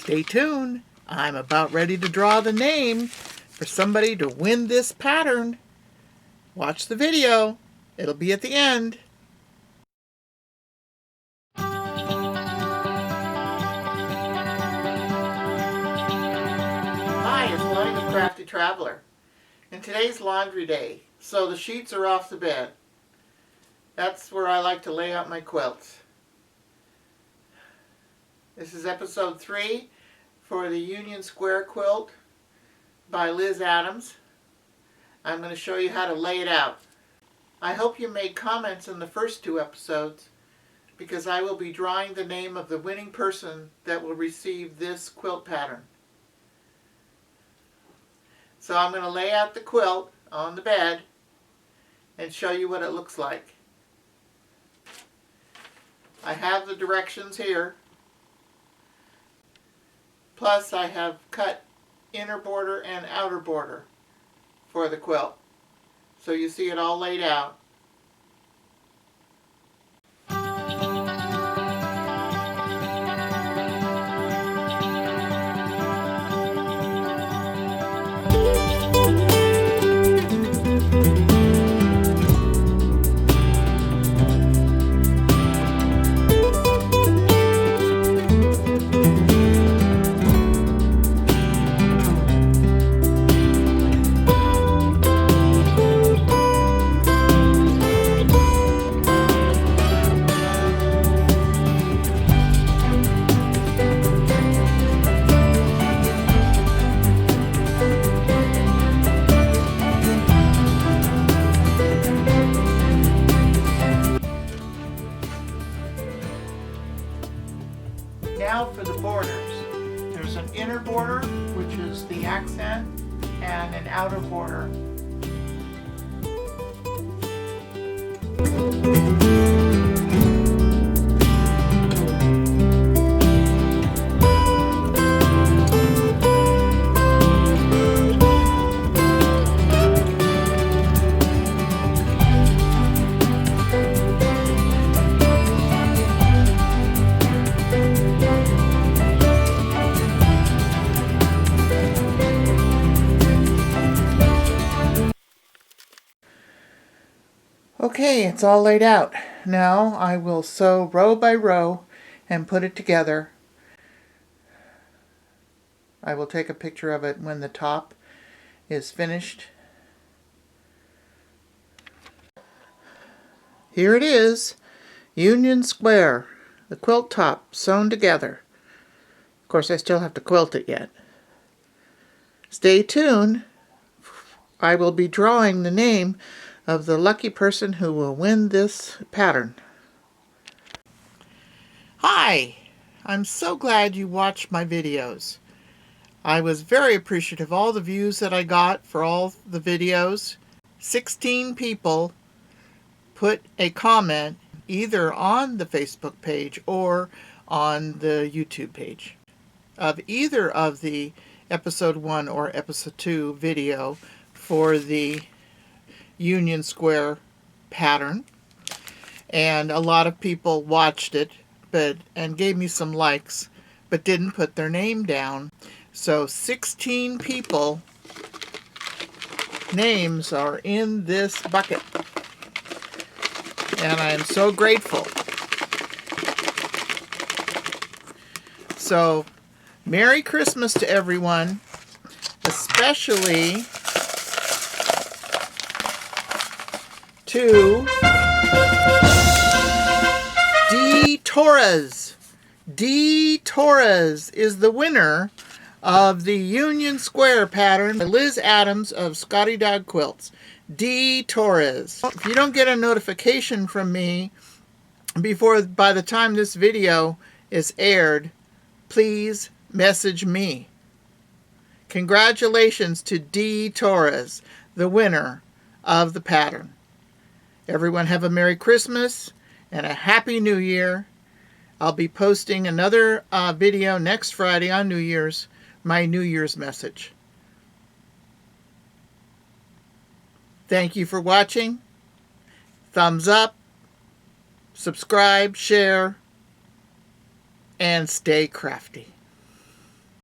Stay tuned. I'm about ready to draw the name for somebody to win this pattern. Watch the video. It'll be at the end. Hi, it's Lonnie the Crafty Traveler. And today's laundry day, so the sheets are off the bed. That's where I like to lay out my quilts. This is episode 3 for the Union Square quilt by Liz Adams. I'm going to show you how to lay it out. I hope you made comments in the first 2 episodes because I will be drawing the name of the winning person that will receive this quilt pattern. So I'm going to lay out the quilt on the bed and show you what it looks like. I have the directions here. Plus I have cut inner border and outer border for the quilt. So you see it all laid out. Now for the borders. There's an inner border, which is the accent, and an outer border. Okay, it's all laid out. Now I will sew row by row and put it together. I will take a picture of it when the top is finished. Here it is, Union Square, the quilt top sewn together. Of course, I still have to quilt it yet. Stay tuned. I will be drawing the name of the lucky person who will win this pattern. Hi! I'm so glad you watched my videos. I was very appreciative of all the views that I got for all the videos. 16 people put a comment either on the Facebook page or on the YouTube page of either of the episode 1 or episode 2 video for the Union Square pattern, and a lot of people watched it and gave me some likes but didn't put their name down. So 16 people names are in this bucket, and I am so grateful. So Merry Christmas to everyone, especially to D. Torres. D. Torres is the winner of the Union Square pattern by Liz Adams of Scottie Quilts. D. Torres. If you don't get a notification from me by the time this video is aired, please message me. Congratulations to D. Torres, the winner of the pattern. Everyone have a Merry Christmas and a Happy New Year. I'll be posting another video next Friday on New Year's, my New Year's message. Thank you for watching. Thumbs up, subscribe, share, and stay crafty.